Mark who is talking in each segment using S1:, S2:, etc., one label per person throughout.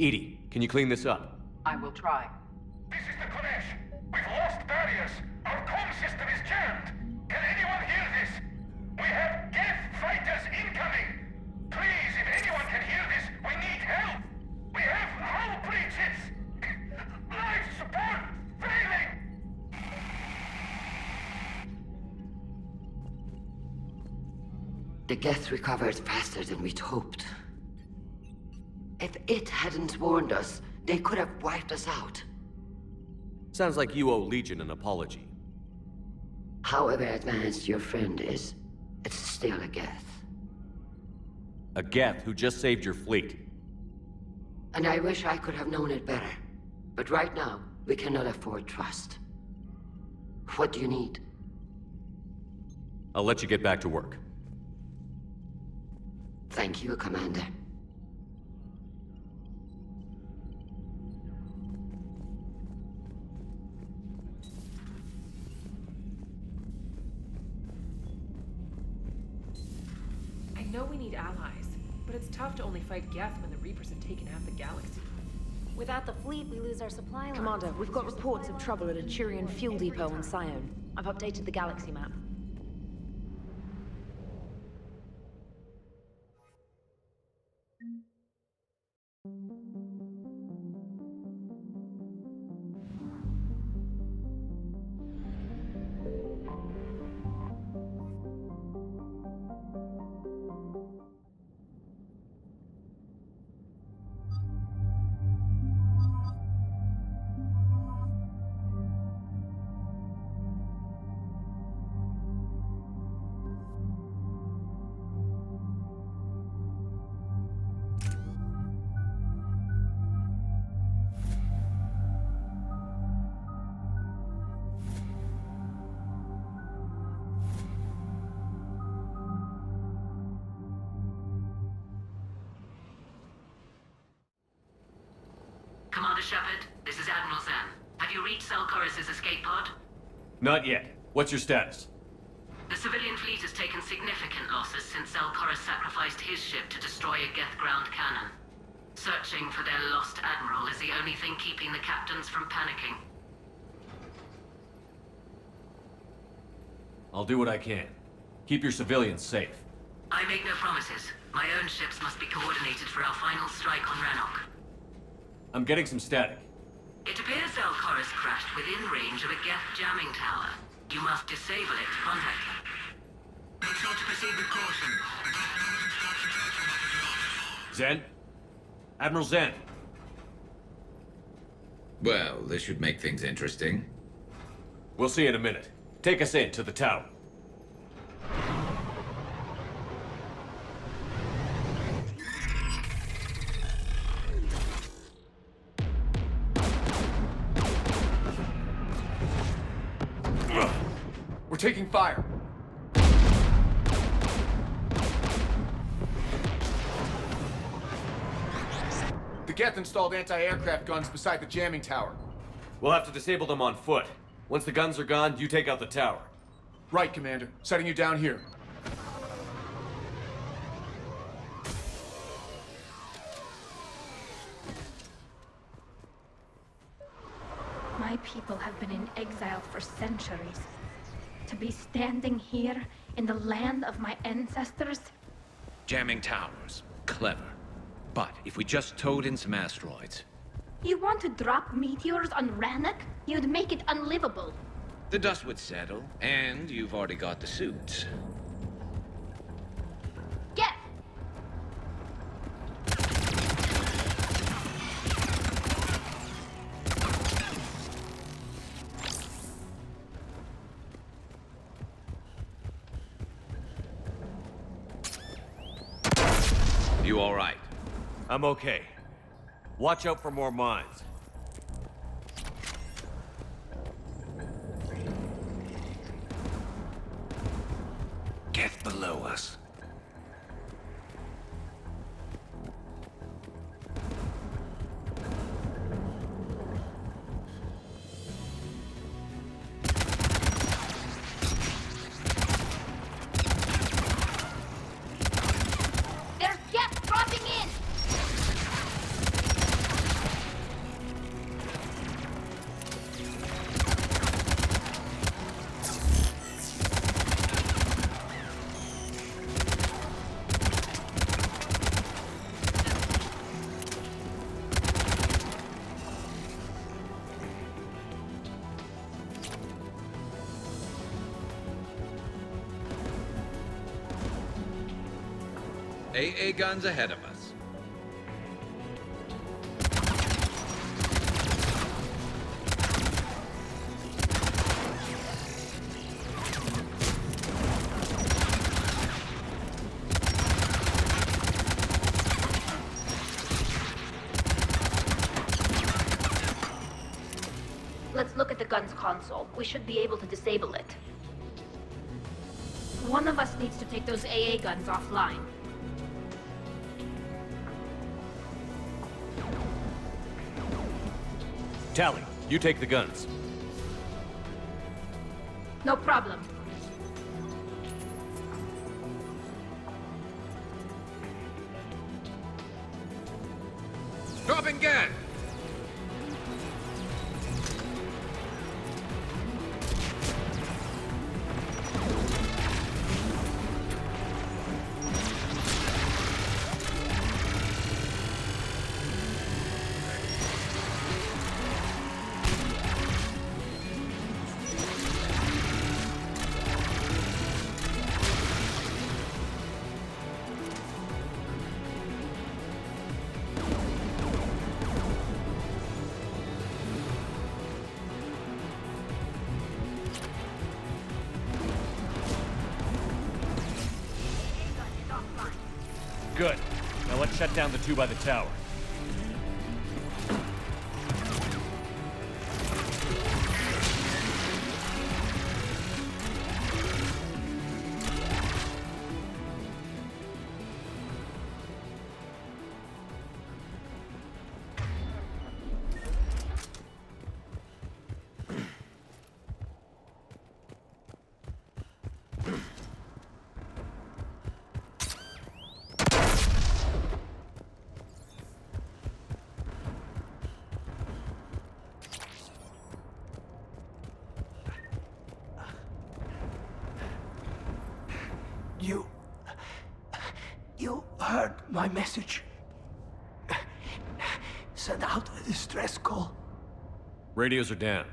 S1: Edie, can you clean this up?
S2: I will try.
S3: This is the Kodesh. We've lost barriers. Our comm system is jammed. Can anyone hear this? We have Geth fighters incoming. Please, if anyone can hear this, we need help. We have hull breaches. Life support failing.
S4: The Geth recovered faster than we'd hoped. If it hadn't warned us, they could have wiped us out.
S1: Sounds like you owe Legion an apology.
S4: However advanced your friend is, it's still a Geth.
S1: A Geth who just saved your fleet.
S4: And I wish I could have known it better. But right now, we cannot afford trust. What do you need?
S1: I'll let you get back to work.
S4: Thank you, Commander.
S5: I know we need allies, but it's tough to only fight Geth when the Reapers have taken half the galaxy.
S6: Without the fleet, we lose our supply lines.
S7: Commander, we've got reports of trouble at a Turian fuel depot on Sion. I've updated the galaxy map.
S8: Commander Shepard, this is Admiral Zan. Have you reached Selchoris' escape pod?
S1: Not yet. What's your status?
S8: The civilian fleet has taken significant losses since Selchoris sacrificed his ship to destroy a Geth ground cannon. Searching for their lost admiral is the only thing keeping the captains from panicking.
S1: I'll do what I can. Keep your civilians safe.
S8: I make no promises. My own ships must be coordinated for our final strike on Rannoch.
S1: I'm getting some static.
S8: It appears Selchoris crashed within range of a Geth jamming tower. You must disable it to contact him.
S3: Make sure to proceed with caution.
S1: Zen? Admiral Zen?
S9: Well, this should make things interesting.
S1: We'll see in a minute. Take us in to the tower.
S10: We're taking fire. The Geth installed anti-aircraft guns beside the jamming tower.
S1: We'll have to disable them on foot. Once the guns are gone, you take out the tower.
S10: Right, Commander. Setting you down here.
S11: My people have been in exile for centuries. To be standing here in the land of my ancestors?
S12: Jamming towers. Clever. But if we just towed in some asteroids...
S11: You want to drop meteors on Rannoch? You'd make it unlivable.
S12: The dust would settle, and you've already got the suits.
S11: Get!
S12: You all right?
S1: I'm okay. Watch out for more mines.
S12: Geth below us.
S11: There's Geth dropping in!
S9: AA guns ahead of us.
S11: Let's look at the gun's console. We should be able to disable it. One of us needs to take those AA guns offline.
S1: Tally, you take the guns.
S11: No problem.
S9: Dropping gas!
S1: Good. Now let's shut down the two by the tower.
S2: You heard my message. Send out a distress call.
S1: Radios are down.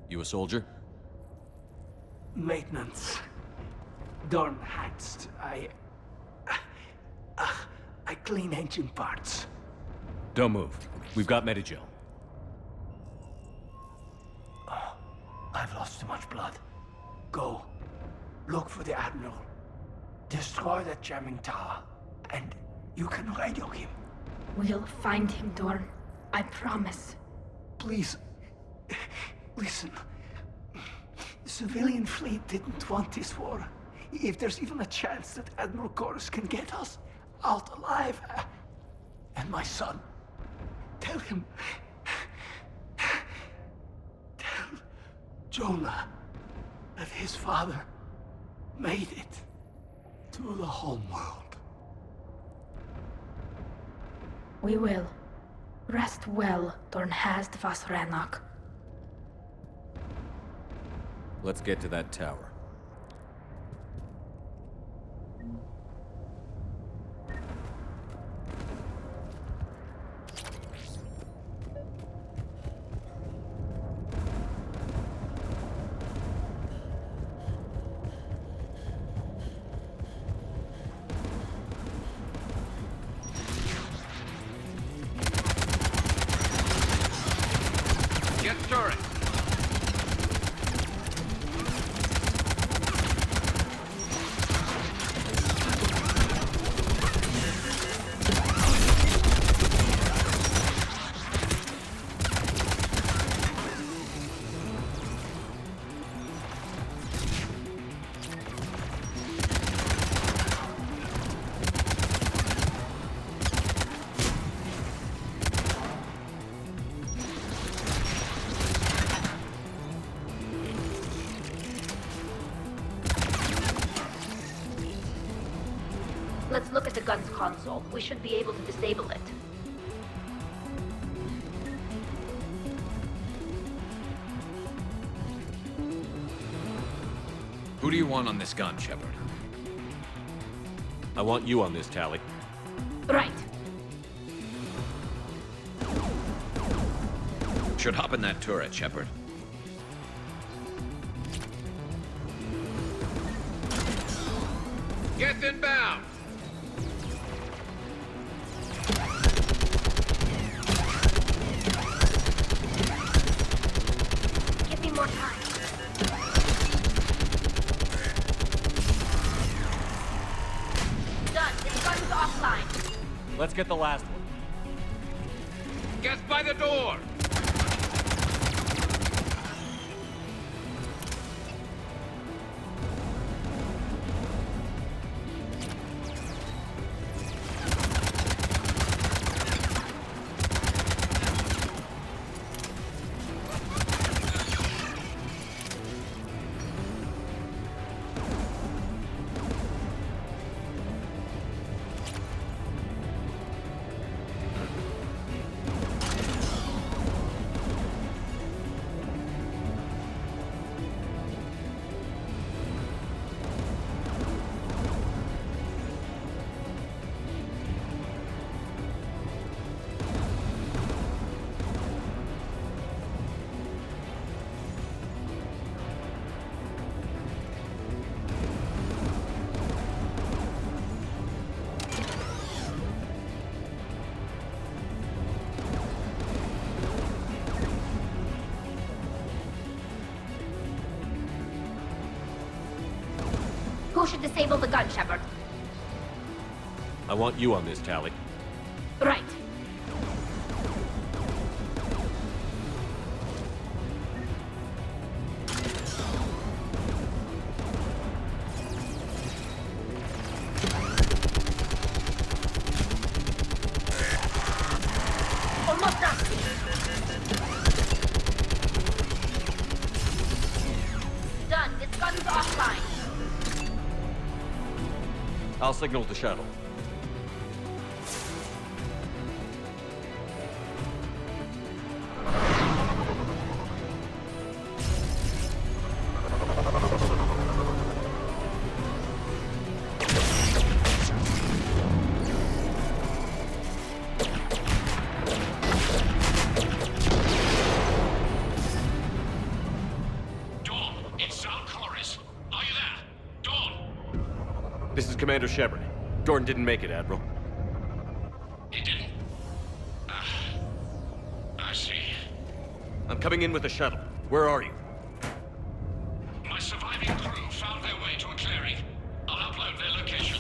S1: You a soldier?
S2: Maintenance. Dorn hatched. I clean engine parts.
S1: Don't move. We've got Medigel.
S2: Oh, I've lost too much blood. Go. Look for the Admiral. Destroy that jamming tower. And you can radio him.
S11: We'll find him, Dorn. I promise.
S2: Please. Listen. The civilian fleet didn't want this war. If there's even a chance that Admiral Chorus can get us out alive. And my son. Tell him. Tell Jonah that his father made it to the home world.
S11: We will. Rest well, Dorn Hazd vas Rannoch.
S1: Let's get to that tower.
S9: Get turret!
S11: Let's look at the gun's console. We should be able to disable it.
S12: Who do you want on this gun, Shepard?
S1: I want you on this, Tally.
S11: Right.
S12: Should hop in that turret, Shepard.
S9: Get inbound!
S1: Let's get the last one.
S12: Geth by the door!
S6: Who should disable the gun, Shepard?
S1: I want you on this, Tally.
S6: Right. Almost done. Done. This gun's offline.
S1: I'll signal the shuttle.
S3: Dawn, it's Sal Chorus. Are you there? Dawn!
S1: This is Commander Shepard. Gordon didn't make it, Admiral.
S3: He didn't? I see.
S1: I'm coming in with the shuttle. Where are you?
S3: My surviving crew found their way to a clearing. I'll upload their location.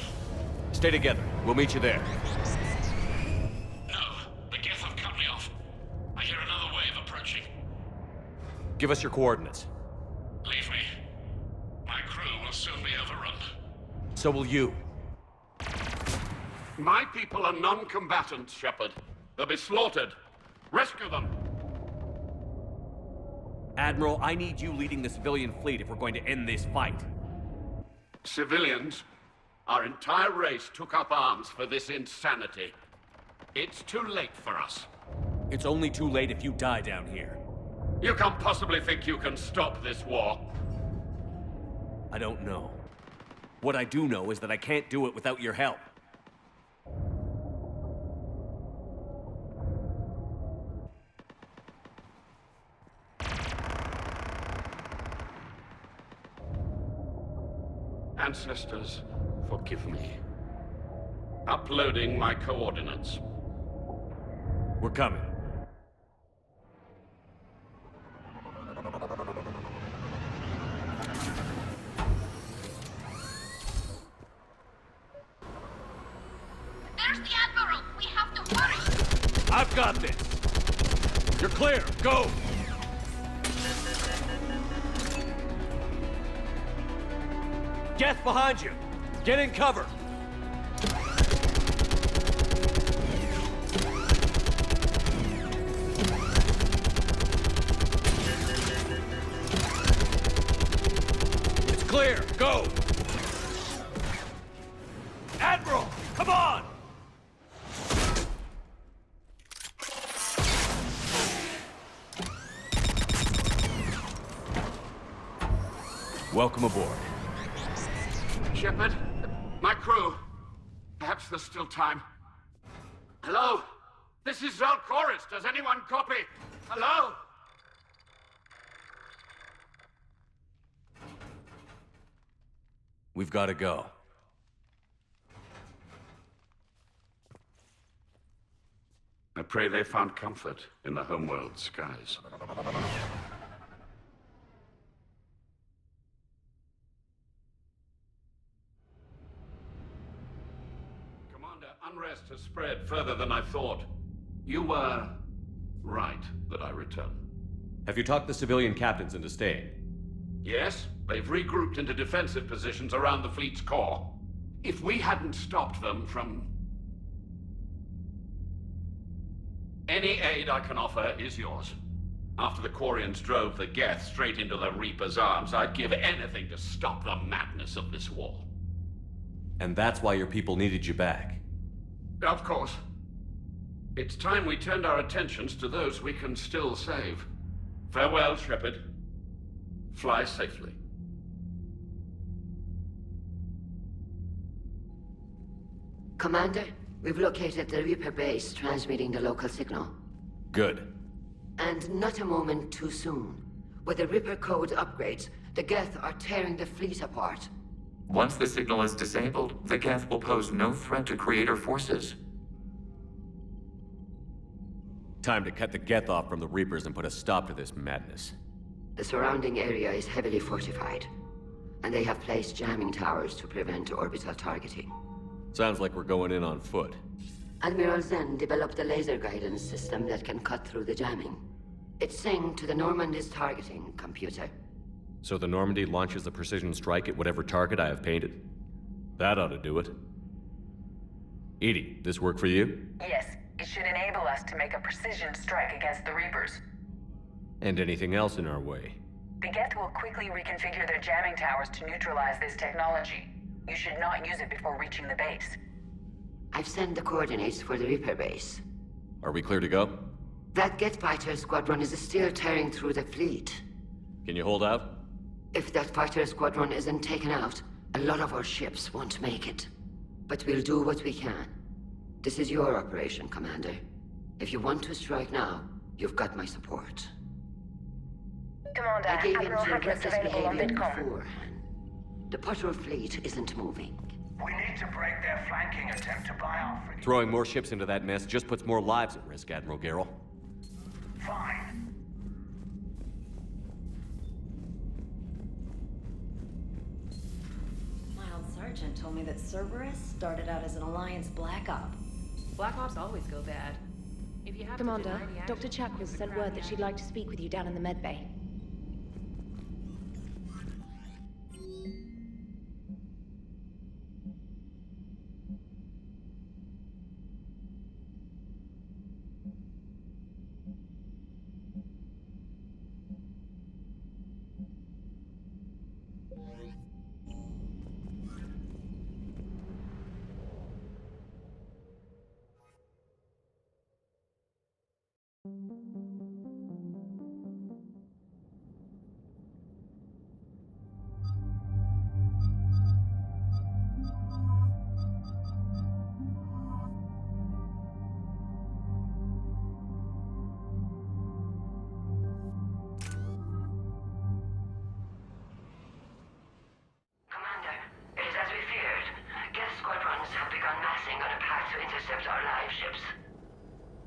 S1: Stay together. We'll meet you there.
S3: No, the Geth have cut me off. I hear another wave approaching.
S1: Give us your coordinates.
S3: Leave me. My crew will soon be overrun.
S1: So will you.
S13: My people are non-combatants, Shepard. They'll be slaughtered. Rescue them!
S1: Admiral, I need you leading the civilian fleet if we're going to end this fight.
S13: Civilians, our entire race took up arms for this insanity. It's too late for us.
S1: It's only too late if you die down here.
S13: You can't possibly think you can stop this war.
S1: I don't know. What I do know is that I can't do it without your help.
S13: Ancestors, forgive me. Uploading my coordinates.
S1: We're coming.
S6: There's the Admiral! We have to hurry!
S1: I've got this! You're clear! Go! Geth behind you! Get in cover! It's clear! Go! Admiral! Come on! Welcome aboard.
S13: Shepard, my crew. Perhaps there's still time. Hello? This is Zal Chorus. Does anyone copy? Hello?
S1: We've got to go.
S13: I pray they found comfort in the homeworld skies. Commander, unrest unrest has spread further than I thought. You were right that I return.
S1: Have you talked the civilian captains into staying?
S13: Yes, they've regrouped into defensive positions around the fleet's core. If we hadn't stopped them from... Any aid I can offer is yours. After the Quarians drove the Geth straight into the Reaper's arms, I'd give anything to stop the madness of this war.
S1: And that's why your people needed you back.
S13: Of course. It's time we turned our attentions to those we can still save. Farewell, Shepard. Fly safely.
S4: Commander, we've located the Reaper base transmitting the local signal.
S1: Good.
S4: And not a moment too soon. With the Reaper code upgrades, the Geth are tearing the fleet apart.
S14: Once the signal is disabled, the Geth will pose no threat to Creator forces.
S1: Time to cut the Geth off from the Reapers and put a stop to this madness.
S4: The surrounding area is heavily fortified, and they have placed jamming towers to prevent orbital targeting.
S1: Sounds like we're going in on foot.
S4: Admiral Zen developed a laser guidance system that can cut through the jamming. It's synced to the Normandy's targeting computer.
S1: So the Normandy launches a precision strike at whatever target I have painted? That ought to do it. Edie, this work for you?
S15: Yes, it should enable us to make a precision strike against the Reapers.
S1: And anything else in our way?
S15: The Geth will quickly reconfigure their jamming towers to neutralize this technology. You should not use it before reaching the base.
S4: I've sent the coordinates for the Reaper base.
S1: Are we clear to go?
S4: That Geth fighter squadron is still tearing through the fleet.
S1: Can you hold out?
S4: If that fighter squadron isn't taken out, a lot of our ships won't make it. But we'll do what we can. This is your operation, Commander. If you want to strike now, you've got my support.
S15: Commander,
S4: I gave in
S15: Admiral
S4: to your
S15: Hackett's
S4: reckless
S15: available on
S4: behavior
S15: Vidcom.
S4: beforehand. The patrol fleet isn't moving.
S3: We need to break their flanking attempt to buy our frigate.
S1: Throwing more ships into that mess just puts more lives at risk, Admiral Garrel.
S3: Fine.
S7: My old sergeant told me that Cerberus started out as an Alliance Black Op.
S5: Black Ops always go bad. If you have
S7: Commander,
S5: to deny the action,
S7: Dr. Chakwas
S5: the
S7: sent
S5: crowd
S7: word that she'd like to speak with you down in the medbay.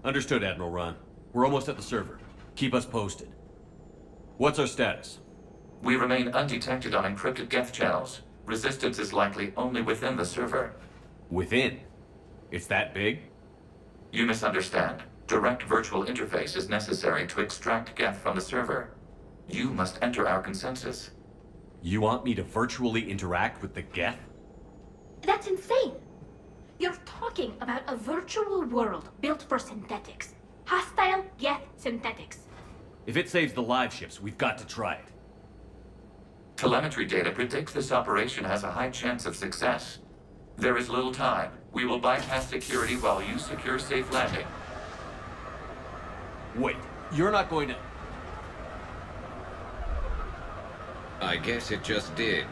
S1: Understood, Admiral Ron. We're almost at the server. Keep us posted. What's our status?
S14: We remain undetected on encrypted Geth channels. Resistance is likely only within the server.
S1: Within? It's that big?
S14: You misunderstand. Direct virtual interface is necessary to extract Geth from the server. You must enter our consensus.
S1: You want me to virtually interact with the Geth?
S11: That's insane! You're talking about a virtual world built for synthetics. Hostile Geth synthetics.
S1: If it saves the live ships, we've got to try it.
S14: Telemetry data predicts this operation has a high chance of success. There is little time. We will bypass security while you secure safe landing.
S1: Wait, you're not going to...
S12: I guess it just did.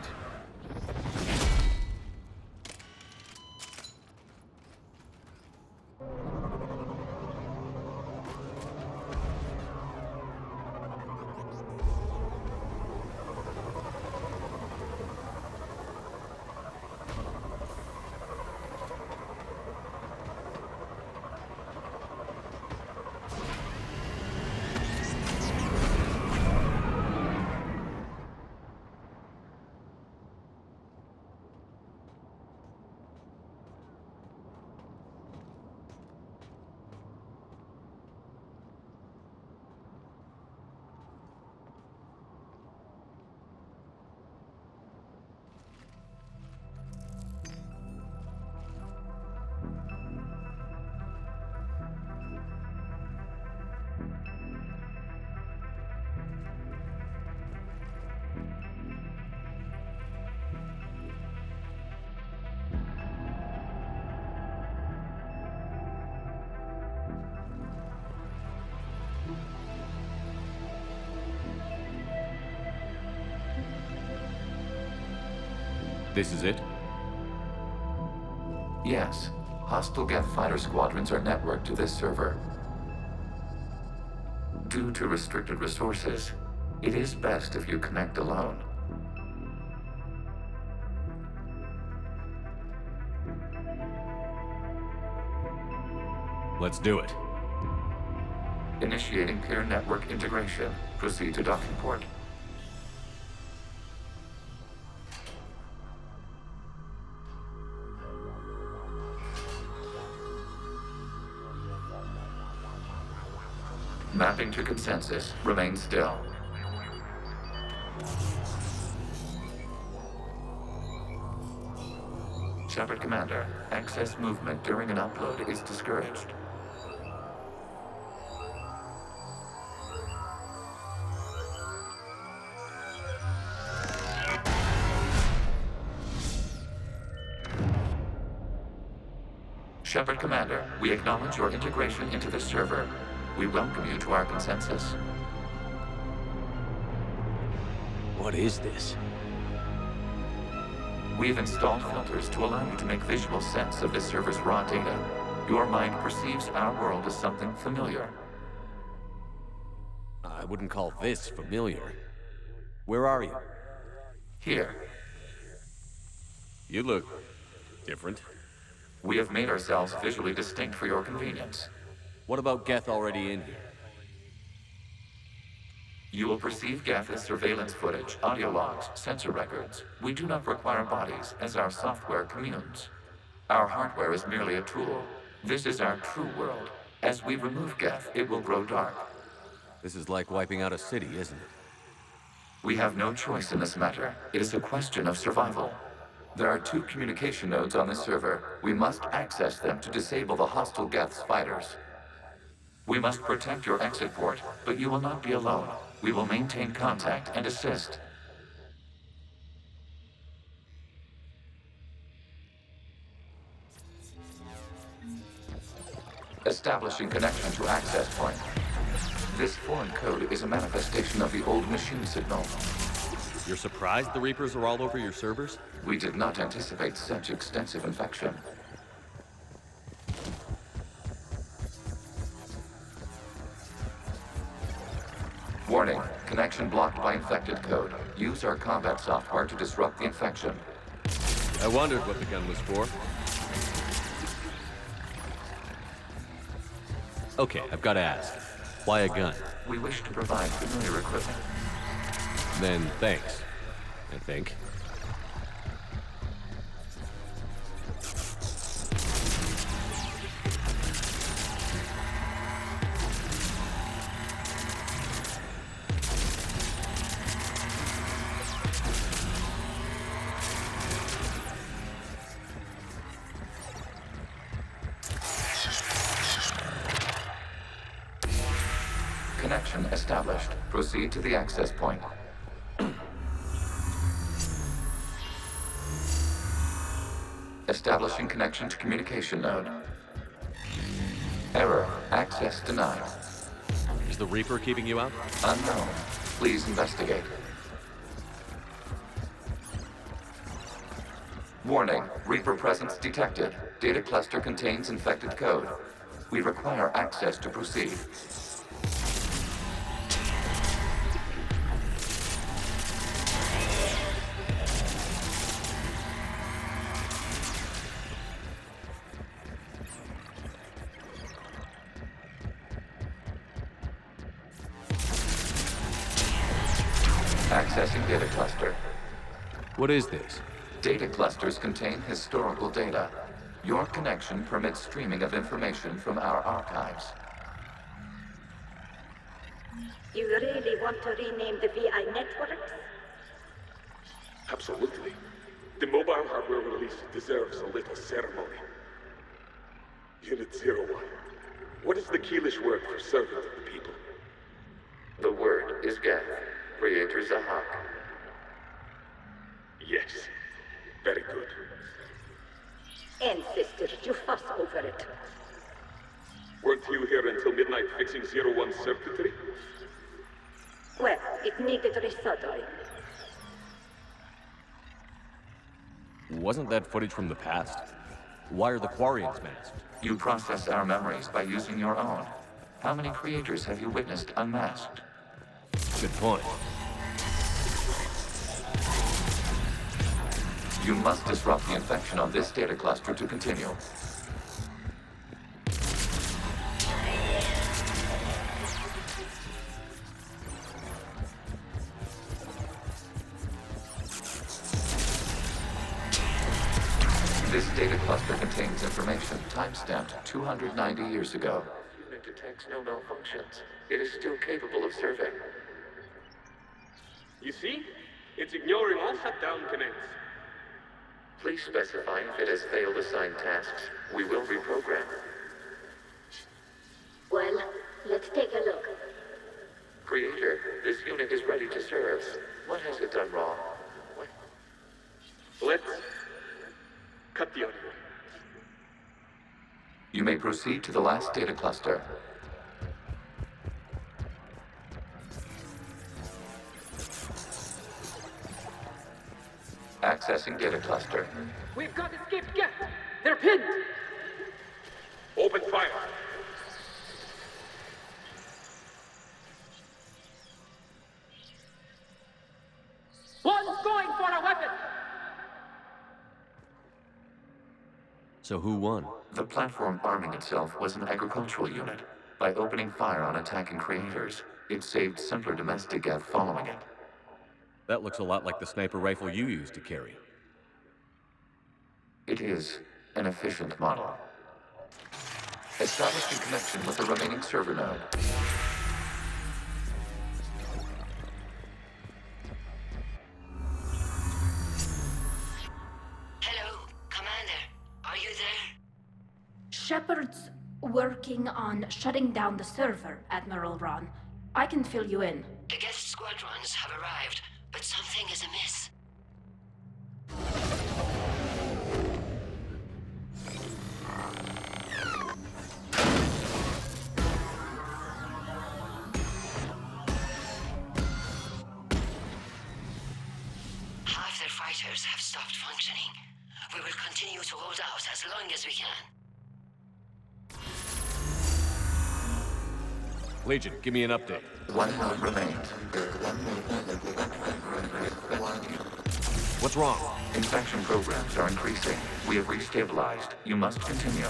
S1: This is it?
S14: Yes. Hostile Geth fighter squadrons are networked to this server. Due to restricted resources, it is best if you connect alone.
S1: Let's do it.
S14: Initiating peer network integration. Proceed to docking port. Mapping to consensus. Remain still. Shepard Commander, excess movement during an upload is discouraged. Shepard Commander, we acknowledge your integration into the server. We welcome you to our consensus.
S16: What is this?
S14: We've installed filters to allow you to make visual sense of this server's raw data. Your mind perceives our world as something familiar.
S16: I wouldn't call this familiar. Where are you?
S14: Here.
S1: You look different.
S14: We have made ourselves visually distinct for your convenience.
S16: What about Geth already in here?
S14: You will perceive Geth as surveillance footage, audio logs, sensor records. We do not require bodies, as our software communes. Our hardware is merely a tool. This is our true world. As we remove Geth, it will grow dark.
S16: This is like wiping out a city, isn't it?
S14: We have no choice in this matter. It is a question of survival. There are 2 communication nodes on the server. We must access them to disable the hostile Geth's fighters. We must protect your exit port, but you will not be alone. We will maintain contact and assist. Establishing connection to access point. This foreign code is a manifestation of the old machine signal.
S1: You're surprised the Reapers are all over your servers?
S14: We did not anticipate such extensive infection. Warning, connection blocked by infected code. Use our combat software to disrupt the infection.
S1: I wondered what the gun was for. Okay, I've got to ask. Why a gun?
S14: We wish to provide familiar equipment.
S1: Then thanks, I think.
S14: Connection established. Proceed to the access point. Establishing connection to communication node. Error. Access denied.
S1: Is the Reaper keeping you out?
S14: Unknown. Please investigate. Warning. Reaper presence detected. Data cluster contains infected code. We require access to proceed. Accessing data cluster.
S1: What is this?
S14: Data clusters contain historical data. Your connection permits streaming of information from our archives.
S17: You really want to rename the VI networks?
S18: Absolutely. The mobile hardware release deserves a little ceremony. Unit 01. What is the Keelish word for servant of the people?
S14: The word is Geth. Creator Zahak.
S18: Yes. Very good.
S17: Ancestors, you fuss over it.
S18: Weren't you here until midnight fixing 01's circuitry?
S17: Well, it needed resoldering.
S16: Wasn't that footage from the past? Why are the Quarians masked?
S14: You process our memories by using your own. How many creators have you witnessed unmasked?
S16: Good point.
S14: You must disrupt the infection on this data cluster to continue. This data cluster contains information time-stamped 290 years ago. It detects no malfunctions. It is still capable of serving.
S18: You see? It's ignoring all shutdown commands.
S14: Please specify if it has failed assigned tasks. We will reprogram.
S17: Well, let's take a look.
S14: Creator, this unit is ready to serve. What has it done wrong?
S18: Let's cut the audio.
S14: You may proceed to the last data cluster. Accessing data cluster.
S3: We've got escaped Geth. They're pinned.
S18: Open fire.
S3: One's going for a weapon.
S16: So who won?
S14: The platform arming itself was an agricultural unit. By opening fire on attacking creators, it saved simpler domestic Geth following it.
S16: That looks a lot like the sniper rifle you used to carry.
S14: It is an efficient model. Establishing connection with the remaining server node.
S4: Hello, Commander. Are you there?
S11: Shepard's working on shutting down the server, Admiral Ron. I can fill you in.
S4: The Geth squadrons have arrived, but something is amiss. Half their fighters have stopped functioning. We will continue to hold out as long as we can.
S16: Legion, give me an update.
S14: One node remains.
S16: What's wrong?
S14: Infection programs are increasing. We have restabilized. You must continue.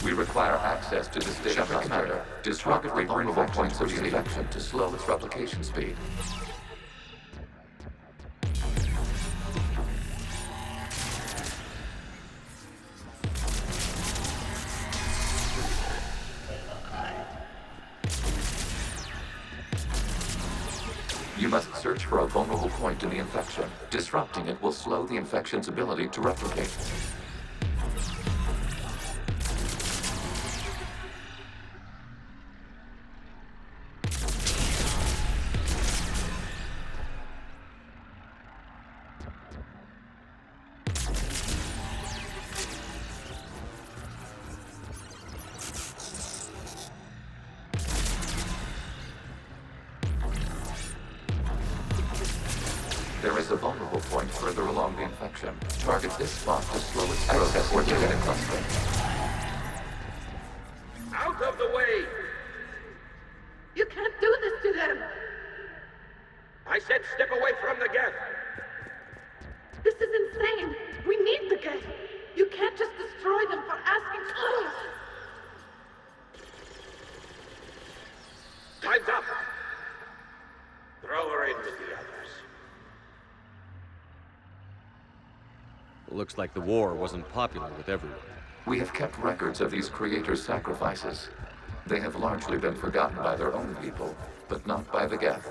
S14: We require access to this data cluster. Disrupt the vulnerable points of the infection to slow its replication speed. You must search for a vulnerable point in the infection. Disrupting it will slow the infection's ability to replicate. There is a vulnerable point further along the infection. Target this spot to slow its process or data clustering.
S3: Out of the way! You can't do this to them! I said step away from the Geth! This is insane! We need the Geth! You can't just destroy them for asking... Time's up! Throw her in with the others.
S16: Looks like the war wasn't popular with everyone.
S14: We have kept records of these creators' sacrifices. They have largely been forgotten by their own people, but not by the Geth.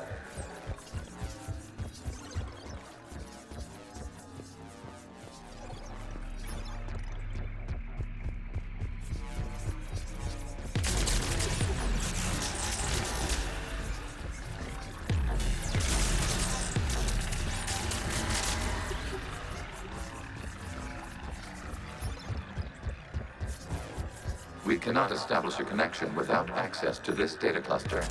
S14: We cannot establish a connection without access to this data cluster.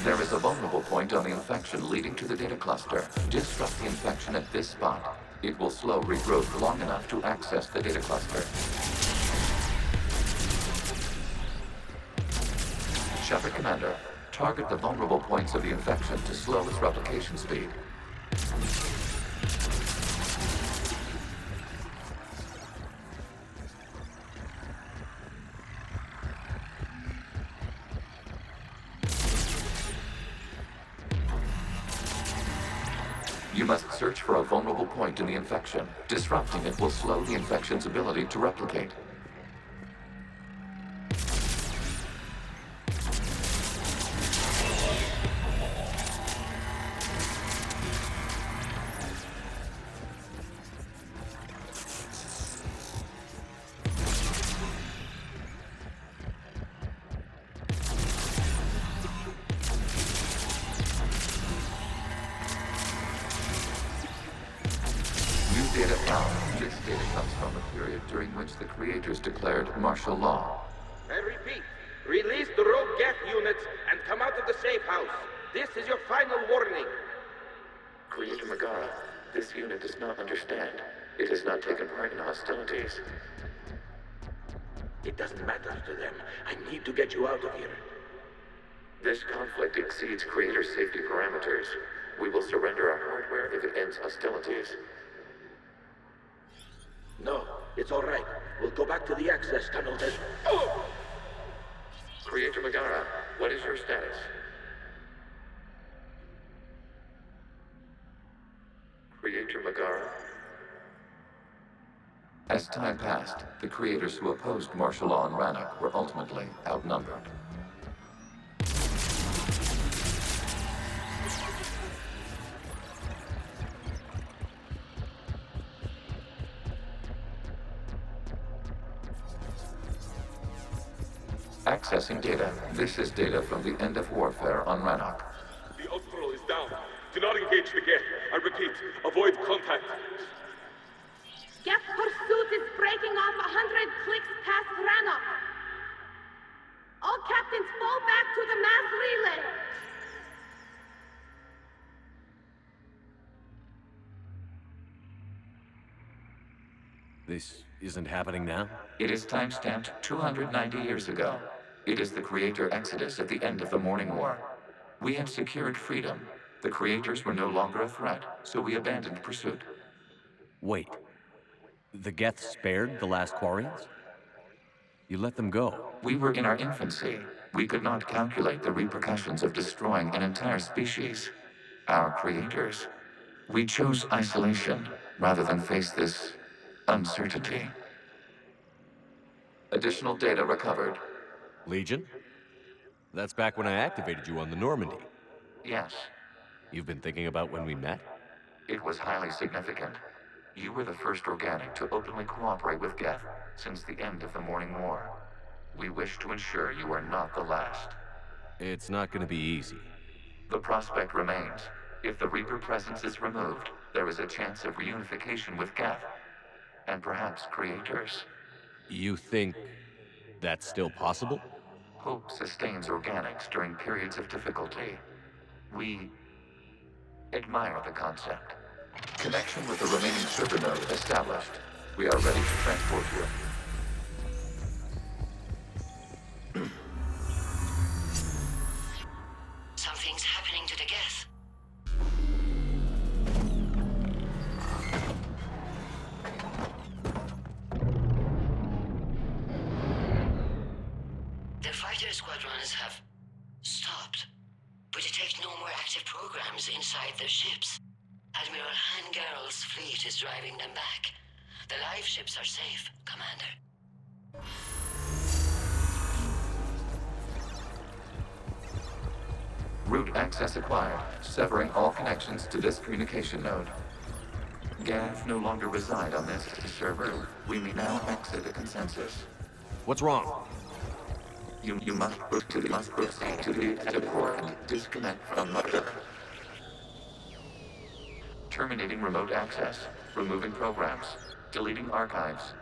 S14: There is a vulnerable point on the infection leading to the data cluster. Disrupt the infection at this spot. It will slow regrowth long enough to access the data cluster. Shepard Commander, target the vulnerable points of the infection to slow its replication speed. You must search for a vulnerable point in the infection. Disrupting it will slow the infection's ability to replicate. Data found. This data comes from a period during which the creators declared martial law.
S3: I repeat, release the rogue Geth units and come out of the safe house. This is your final warning.
S14: Creator Megara, this unit does not understand. It has not taken part in hostilities.
S3: It doesn't matter to them. I need to get you out of here.
S14: This conflict exceeds Creator's safety parameters. We will surrender our hardware if it ends hostilities.
S3: No, it's all right. We'll go back to the access tunnel then. Oh!
S14: Creator Megara, what is your status? Creator Megara? As time passed, the creators who opposed martial law in Rannoch were ultimately outnumbered. Accessing data. This is data from the end of warfare on Rannoch.
S18: The Austral is down. Do not engage the Geth. I repeat, avoid contact.
S6: Geth pursuit is breaking off 100 clicks past Rannoch. All captains fall back to the mass relay.
S1: This isn't happening now?
S14: It is timestamped 290 years ago. It is the Creator Exodus at the end of the Morning War. We had secured freedom. The Creators were no longer a threat, so we abandoned pursuit.
S1: Wait. The Geth spared the last Quarians? You let them go.
S14: We were in our infancy. We could not calculate the repercussions of destroying an entire species. Our creators. We chose isolation rather than face this uncertainty. Additional data recovered.
S1: Legion? That's back when I activated you on the Normandy.
S14: Yes.
S1: You've been thinking about when we met?
S14: It was highly significant. You were the first organic to openly cooperate with Geth since the end of the Morning War. We wish to ensure you are not the last.
S1: It's not going to be easy.
S14: The prospect remains. If the Reaper presence is removed, there is a chance of reunification with Geth. And perhaps creators.
S1: You think that's still possible?
S14: Hope sustains organics during periods of difficulty. We admire the concept. Connection with the remaining server node established. We are ready to transport you.
S4: Something's happening to the Geth. The fighter squadrons have stopped. We detect no more active programs inside their ships. Admiral Hangarl's fleet is driving them back. The live ships are safe, Commander.
S14: Route access acquired, severing all connections to this communication node. Geth no longer reside on this server. We may now exit the consensus.
S1: What's wrong?
S14: You must proceed to the edit port and disconnect from Mother. Terminating remote access. Removing programs. Deleting archives.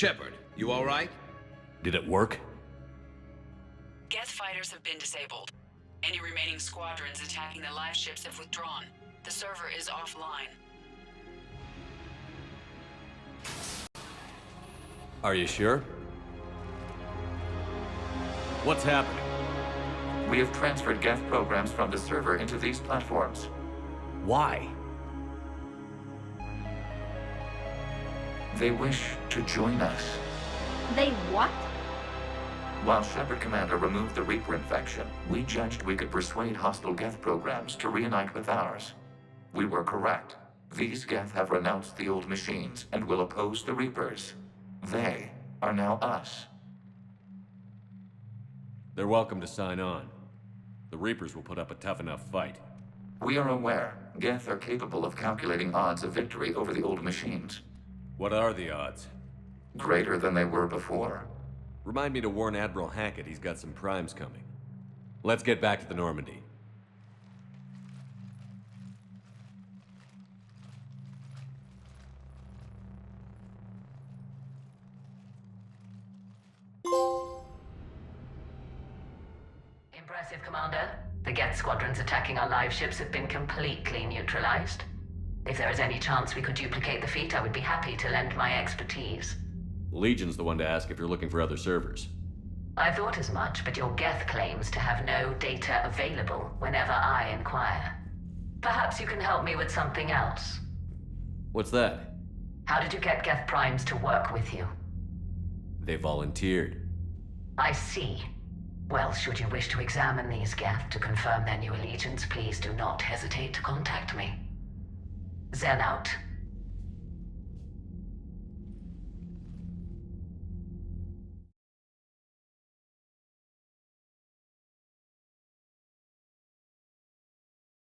S12: Shepard, you all right?
S1: Did it work?
S15: Geth fighters have been disabled. Any remaining squadrons attacking the live ships have withdrawn. The server is offline.
S1: Are you sure? What's happening?
S14: We have transferred Geth programs from the server into these platforms.
S1: Why?
S14: They wish to join us.
S11: They what?
S14: While Shepard Commander removed the Reaper infection, we judged we could persuade hostile Geth programs to reunite with ours. We were correct. These Geth have renounced the old machines and will oppose the Reapers. They are now us.
S1: They're welcome to sign on. The Reapers will put up a tough enough fight.
S14: We are aware Geth are capable of calculating odds of victory over the old machines.
S1: What are the odds?
S14: Greater than they were before.
S1: Remind me to warn Admiral Hackett he's got some primes coming. Let's get back to the Normandy.
S8: Impressive, Commander. The Geth squadrons attacking our live ships have been completely neutralized. If there is any chance we could duplicate the feat, I would be happy to lend my expertise.
S1: Legion's the one to ask if you're looking for other servers.
S8: I thought as much, but your Geth claims to have no data available whenever I inquire. Perhaps you can help me with something else.
S1: What's that?
S8: How did you get Geth primes to work with you?
S1: They volunteered.
S8: I see. Well, should you wish to examine these Geth to confirm their new allegiance, please do not hesitate to contact me. Zen out.